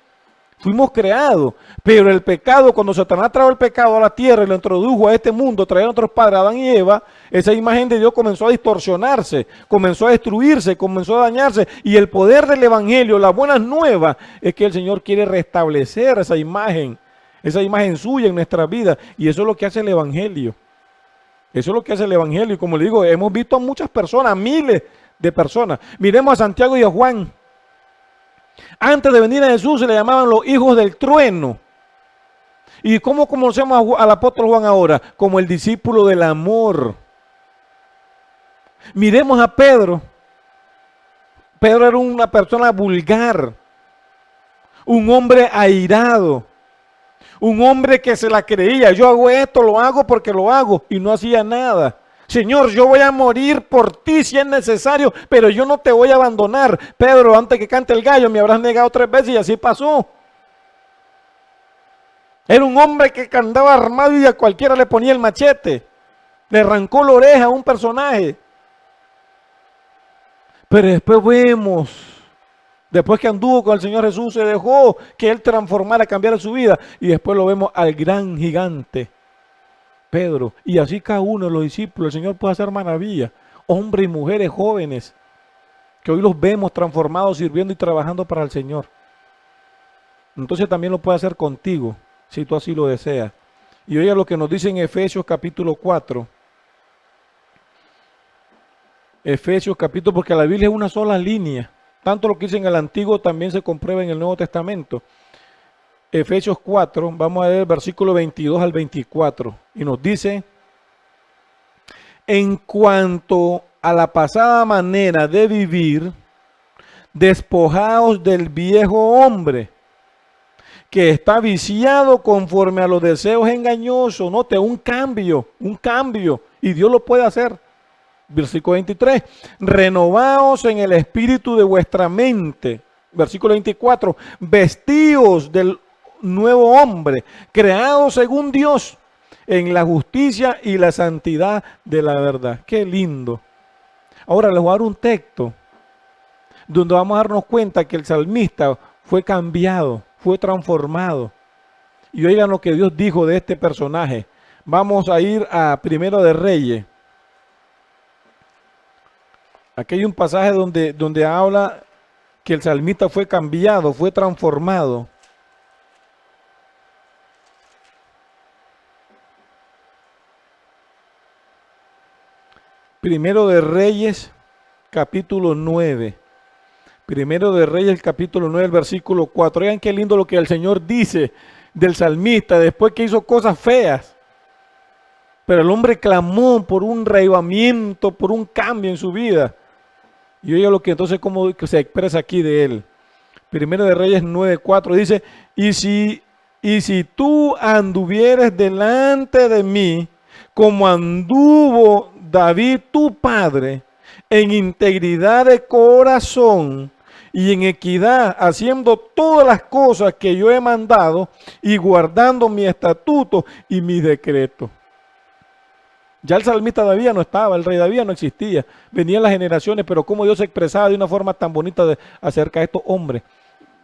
Fuimos creados, pero el pecado, cuando Satanás trajo el pecado a la tierra y lo introdujo a este mundo, trajeron a nuestros padres, Adán y Eva, esa imagen de Dios comenzó a distorsionarse, comenzó a destruirse, comenzó a dañarse. Y el poder del evangelio, las buenas nuevas, es que el Señor quiere restablecer esa imagen suya en nuestra vida. Y eso es lo que hace el evangelio. Eso es lo que hace el evangelio. Y como le digo, hemos visto a muchas personas, miles de personas. Miremos a Santiago y a Juan. Antes de venir a Jesús se le llamaban los hijos del trueno. ¿Y cómo conocemos al apóstol Juan ahora? Como el discípulo del amor. Miremos a Pedro. Pedro era una persona vulgar, un hombre airado, un hombre que se la creía. Yo hago esto, lo hago porque lo hago, y no hacía nada. Señor, yo voy a morir por ti si es necesario, pero yo no te voy a abandonar. Pedro, antes que cante el gallo, me habrás negado 3 veces, y así pasó. Era un hombre que andaba armado y a cualquiera le ponía el machete. Le arrancó la oreja a un personaje. Pero después vemos, después que anduvo con el Señor Jesús, se dejó que Él transformara, cambiara su vida. Y después lo vemos al gran gigante, Pedro. Y así cada uno de los discípulos, el Señor puede hacer maravillas. Hombres y mujeres jóvenes que hoy los vemos transformados, sirviendo y trabajando para el Señor. Entonces también lo puede hacer contigo, si tú así lo deseas. Y oiga lo que nos dice en Efesios capítulo 4. Efesios capítulo, porque la Biblia es una sola línea. Tanto lo que dice en el Antiguo también se comprueba en el Nuevo Testamento. Efesios 4, vamos a ver el versículo 22 al 24. Y nos dice: en cuanto a la pasada manera de vivir, despojaos del viejo hombre, que está viciado conforme a los deseos engañosos. Note, un cambio, y Dios lo puede hacer. Versículo 23, renovaos en el espíritu de vuestra mente. Versículo 24, vestíos del nuevo hombre, creado según Dios, en la justicia y la santidad de la verdad. Qué lindo. Ahora les voy a dar un texto donde vamos a darnos cuenta que el salmista fue cambiado, fue transformado. Y oigan lo que Dios dijo de este personaje. Vamos a ir a Primero de Reyes. Aquí hay un pasaje donde habla que el salmista fue cambiado, fue transformado. Primero de Reyes, capítulo 9. Primero de Reyes, capítulo 9, el versículo 4. Oigan qué lindo lo que el Señor dice del salmista después que hizo cosas feas. Pero el hombre clamó por un reavivamiento, por un cambio en su vida. Y oiga lo que entonces como se expresa aquí de él. Primero de Reyes 9:4 dice: y si tú anduvieres delante de mí, como anduvo David tu padre, en integridad de corazón y en equidad, haciendo todas las cosas que yo he mandado y guardando mi estatuto y mis decretos. Ya el salmista David no estaba, el rey David no existía, venían las generaciones, pero como Dios se expresaba de una forma tan bonita acerca de estos hombres.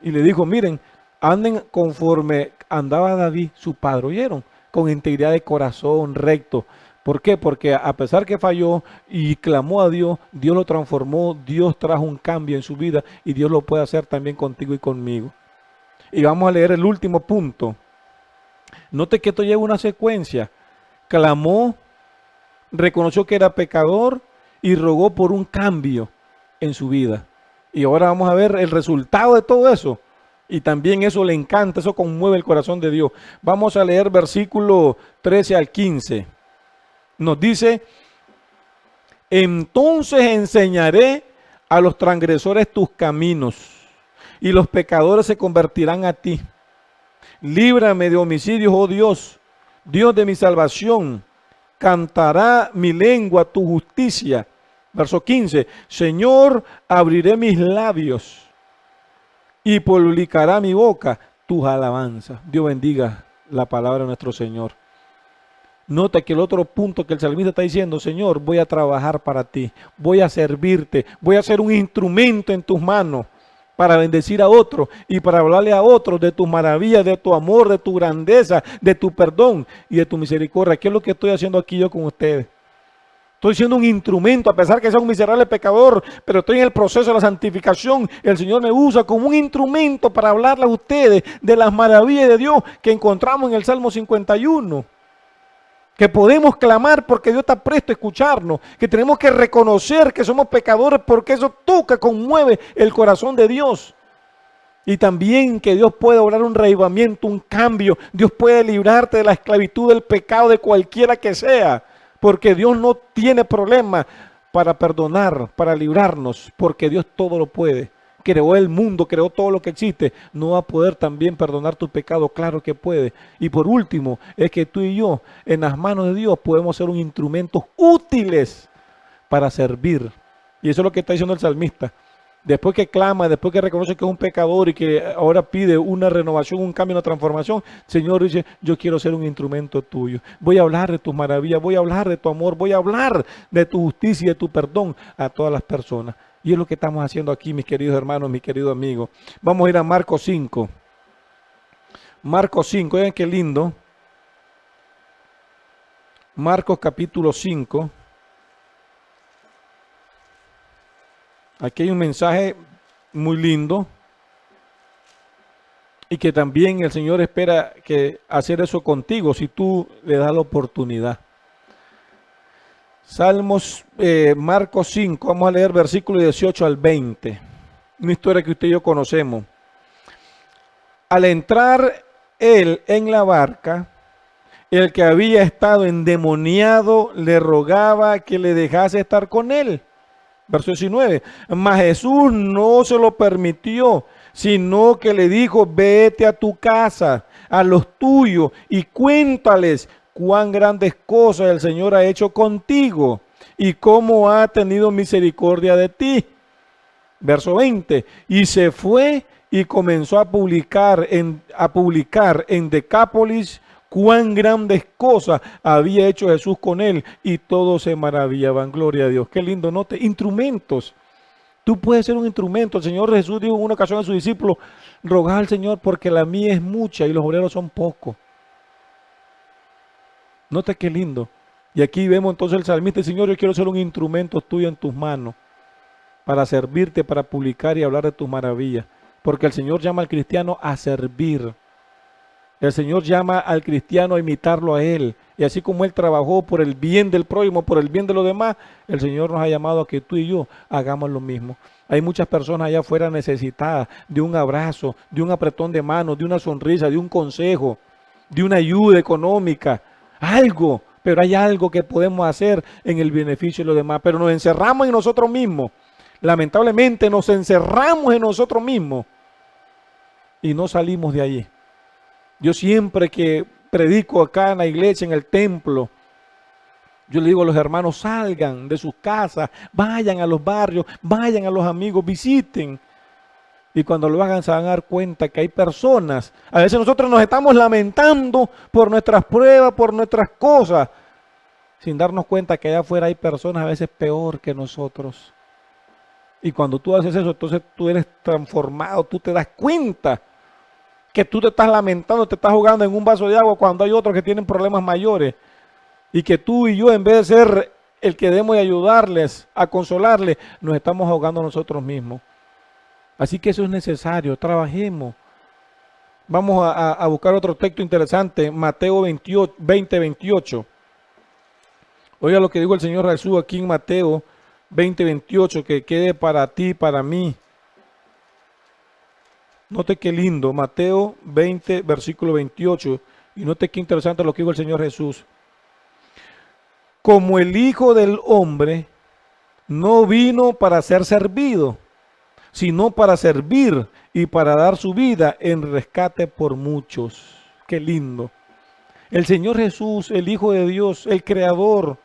Y le dijo: miren, anden conforme andaba David, su padre, ¿oyeron? Con integridad de corazón, recto. ¿Por qué? Porque a pesar que falló y clamó a Dios, Dios lo transformó, Dios trajo un cambio en su vida y Dios lo puede hacer también contigo y conmigo. Y vamos a leer el último punto. Note que esto lleva una secuencia. Clamó, reconoció que era pecador y rogó por un cambio en su vida. Y ahora vamos a ver el resultado de todo eso. Y también eso le encanta, eso conmueve el corazón de Dios. Vamos a leer versículo 13 al 15. Nos dice: entonces enseñaré a los transgresores tus caminos, y los pecadores se convertirán a ti. Líbrame de homicidios, oh Dios, Dios de mi salvación. Cantará mi lengua tu justicia. Verso 15, Señor, abriré mis labios y publicará mi boca tus alabanzas. Dios bendiga la palabra de nuestro Señor. Nota que el otro punto que el salmista está diciendo: Señor, voy a trabajar para ti, voy a servirte, voy a ser un instrumento en tus manos para bendecir a otros y para hablarle a otros de tus maravillas, de tu amor, de tu grandeza, de tu perdón y de tu misericordia. ¿Qué es lo que estoy haciendo aquí yo con ustedes? Estoy siendo un instrumento, a pesar que sea un miserable pecador, pero estoy en el proceso de la santificación. El Señor me usa como un instrumento para hablarle a ustedes de las maravillas de Dios que encontramos en el Salmo 51. Que podemos clamar porque Dios está presto a escucharnos, que tenemos que reconocer que somos pecadores porque eso toca, conmueve el corazón de Dios. Y también que Dios puede obrar un reavivamiento, un cambio. Dios puede librarte de la esclavitud del pecado de cualquiera que sea, porque Dios no tiene problema para perdonar, para librarnos, porque Dios todo lo puede. Creó el mundo, creó todo lo que existe, no va a poder también perdonar tu pecado, claro que puede. Y por último, es que tú y yo, en las manos de Dios, podemos ser un instrumento útiles para servir. Y eso es lo que está diciendo el salmista. Después que clama, después que reconoce que es un pecador y que ahora pide una renovación, un cambio, una transformación, Señor dice: yo quiero ser un instrumento tuyo. Voy a hablar de tus maravillas, voy a hablar de tu amor, voy a hablar de tu justicia y de tu perdón a todas las personas. Y es lo que estamos haciendo aquí, mis queridos hermanos, mis queridos amigos. Vamos a ir a Marcos 5. Marcos 5, vean qué lindo. Marcos capítulo 5. Aquí hay un mensaje muy lindo y que también el Señor espera que hacer eso contigo si tú le das la oportunidad. Salmos, Marcos 5, vamos a leer versículo 18 al 20. Una historia que usted y yo conocemos. Al entrar él en la barca, el que había estado endemoniado le rogaba que le dejase estar con él. Verso 19. Mas Jesús no se lo permitió, sino que le dijo: vete a tu casa, a los tuyos, y cuéntales cuán grandes cosas el Señor ha hecho contigo y cómo ha tenido misericordia de ti. Verso 20. Y se fue y comenzó a publicar en Decápolis cuán grandes cosas había hecho Jesús con él, y todos se maravillaban. Gloria a Dios. Qué lindo, note. Instrumentos. Tú puedes ser un instrumento. El Señor Jesús dijo en una ocasión a sus discípulos: rogad al Señor porque la mía es mucha y los obreros son pocos. Note qué lindo. Y aquí vemos entonces el salmista: Señor, yo quiero ser un instrumento tuyo en tus manos, para servirte, para publicar y hablar de tus maravillas. Porque el Señor llama al cristiano a servir. El Señor llama al cristiano a imitarlo a Él. Y así como Él trabajó por el bien del prójimo, por el bien de los demás, el Señor nos ha llamado a que tú y yo hagamos lo mismo. Hay muchas personas allá afuera necesitadas de un abrazo, de un apretón de manos, de una sonrisa, de un consejo, de una ayuda económica, algo. Pero hay algo que podemos hacer en el beneficio de los demás. Pero nos encerramos en nosotros mismos. Lamentablemente nos encerramos en nosotros mismos y no salimos de allí. Yo siempre que predico acá en la iglesia, en el templo, yo le digo a los hermanos: salgan de sus casas, vayan a los barrios, vayan a los amigos, visiten. Y cuando lo hagan se van a dar cuenta que hay personas, a veces nosotros nos estamos lamentando por nuestras pruebas, por nuestras cosas, sin darnos cuenta que allá afuera hay personas a veces peor que nosotros. Y cuando tú haces eso, entonces tú eres transformado, tú te das cuenta que tú te estás lamentando, te estás jugando en un vaso de agua cuando hay otros que tienen problemas mayores. Y que tú y yo, en vez de ser el que debemos de ayudarles, a consolarles, nos estamos ahogando nosotros mismos. Así que eso es necesario, trabajemos. Vamos a buscar otro texto interesante, Mateo 20:28. Oiga lo que dijo el Señor Jesús aquí en Mateo 20:28, que quede para ti, para mí. Note qué lindo, Mateo 20, versículo 28, y note qué interesante lo que dijo el Señor Jesús. Como el Hijo del Hombre no vino para ser servido, sino para servir y para dar su vida en rescate por muchos. Qué lindo. El Señor Jesús, el Hijo de Dios, el Creador,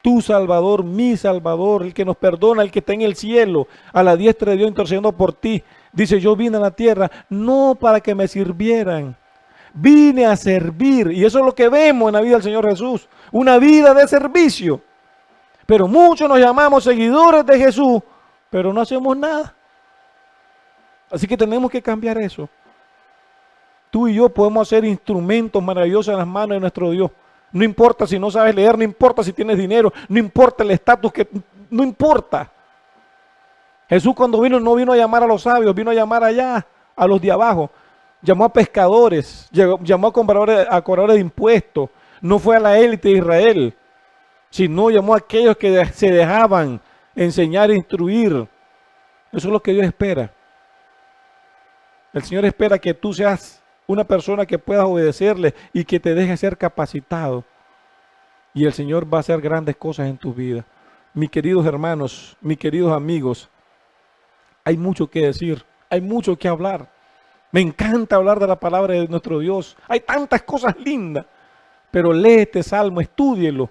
tu Salvador, mi Salvador, el que nos perdona, el que está en el cielo, a la diestra de Dios intercediendo por ti. Dice: yo vine a la tierra no para que me sirvieran, vine a servir. Y eso es lo que vemos en la vida del Señor Jesús, una vida de servicio. Pero muchos nos llamamos seguidores de Jesús, pero no hacemos nada. Así que tenemos que cambiar eso. Tú y yo podemos ser instrumentos maravillosos en las manos de nuestro Dios. No importa si no sabes leer, no importa si tienes dinero, no importa el estatus, no importa. Jesús cuando vino no vino a llamar a los sabios, vino a llamar allá a los de abajo. Llamó a pescadores, llamó a cobradores de impuestos. No fue a la élite de Israel, sino llamó a aquellos que se dejaban enseñar e instruir. Eso es lo que Dios espera. El Señor espera que tú seas una persona que pueda obedecerle y que te deje ser capacitado. Y el Señor va a hacer grandes cosas en tu vida. Mis queridos hermanos, mis queridos amigos, hay mucho que decir, hay mucho que hablar. Me encanta hablar de la palabra de nuestro Dios. Hay tantas cosas lindas. Pero lee este salmo, estúdielo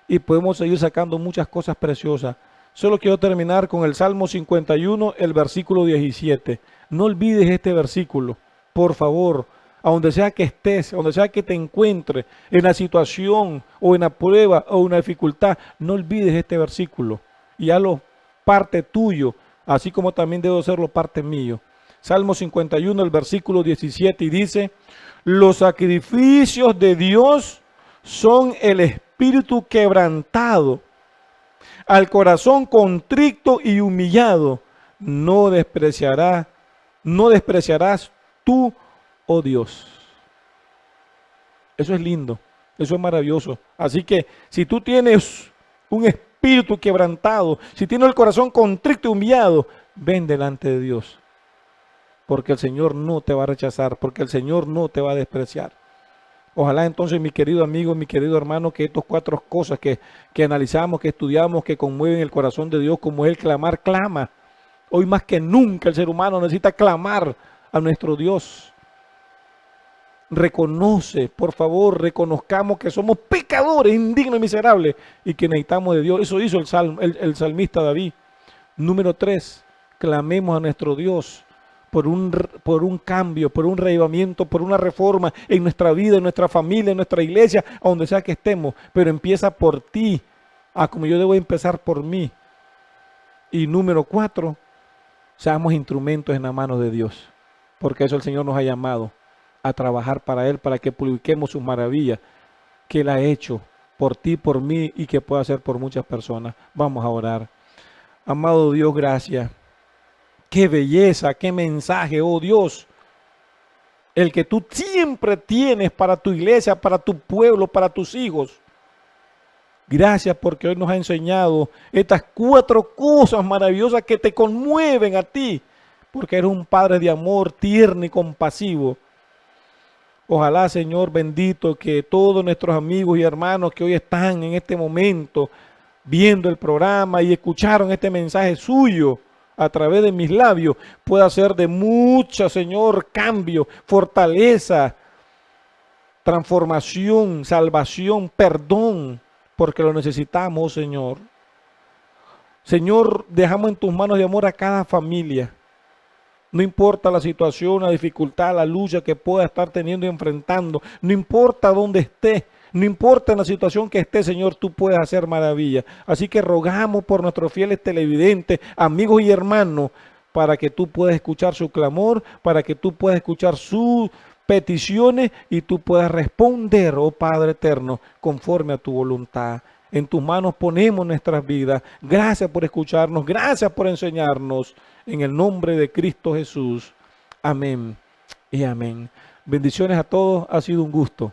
y podemos seguir sacando muchas cosas preciosas. Solo quiero terminar con el Salmo 51, el versículo 17. No olvides este versículo, por favor. A donde sea que estés, a donde sea que te encuentres, en la situación o en la prueba o una dificultad, no olvides este versículo y hazlo parte tuyo, así como también debo hacerlo parte mío. Salmo 51, el versículo 17, y dice: los sacrificios de Dios son el espíritu quebrantado, Al corazón contrito y humillado no despreciarás tú, oh Dios. Eso es lindo, eso es maravilloso. Así que si tú tienes un espíritu quebrantado, si tienes el corazón contrito y humillado, ven delante de Dios. Porque el Señor no te va a rechazar, porque el Señor no te va a despreciar. Ojalá entonces, mi querido amigo, mi querido hermano, que estas 4 cosas que analizamos, que estudiamos, que conmueven el corazón de Dios, como es el clamar, clama. Hoy más que nunca el ser humano necesita clamar a nuestro Dios. Reconoce, por favor, reconozcamos que somos pecadores, indignos y miserables y que necesitamos de Dios. Eso hizo el salmista David. Número 3, clamemos a nuestro Dios por un cambio, por un reavivamiento, por una reforma en nuestra vida, en nuestra familia, en nuestra iglesia, a donde sea que estemos. Pero empieza por ti, como yo debo empezar por mí. Y número 4, seamos instrumentos en la mano de Dios, porque eso el Señor nos ha llamado a trabajar para Él, para que publiquemos sus maravillas que Él ha hecho por ti, por mí y que pueda hacer por muchas personas. Vamos a orar. Amado Dios, gracias. Qué belleza, qué mensaje, oh Dios, el que tú siempre tienes para tu iglesia, para tu pueblo, para tus hijos. Gracias porque hoy nos ha enseñado estas 4 cosas maravillosas que te conmueven a ti, porque eres un Padre de amor, tierno y compasivo. Ojalá, Señor bendito, que todos nuestros amigos y hermanos que hoy están en este momento viendo el programa y escucharon este mensaje suyo a través de mis labios, pueda ser de mucha, Señor, cambio, fortaleza, transformación, salvación, perdón, porque lo necesitamos, Señor. Señor, dejamos en tus manos de amor a cada familia. No importa la situación, la dificultad, la lucha que pueda estar teniendo y enfrentando. No importa dónde esté, no importa en la situación que esté, Señor, tú puedes hacer maravillas. Así que rogamos por nuestros fieles televidentes, amigos y hermanos, para que tú puedas escuchar su clamor, para que tú puedas escuchar sus peticiones y tú puedas responder, oh Padre eterno, conforme a tu voluntad. En tus manos ponemos nuestras vidas. Gracias por escucharnos, gracias por enseñarnos. En el nombre de Cristo Jesús. Amén y amén. Bendiciones a todos. Ha sido un gusto.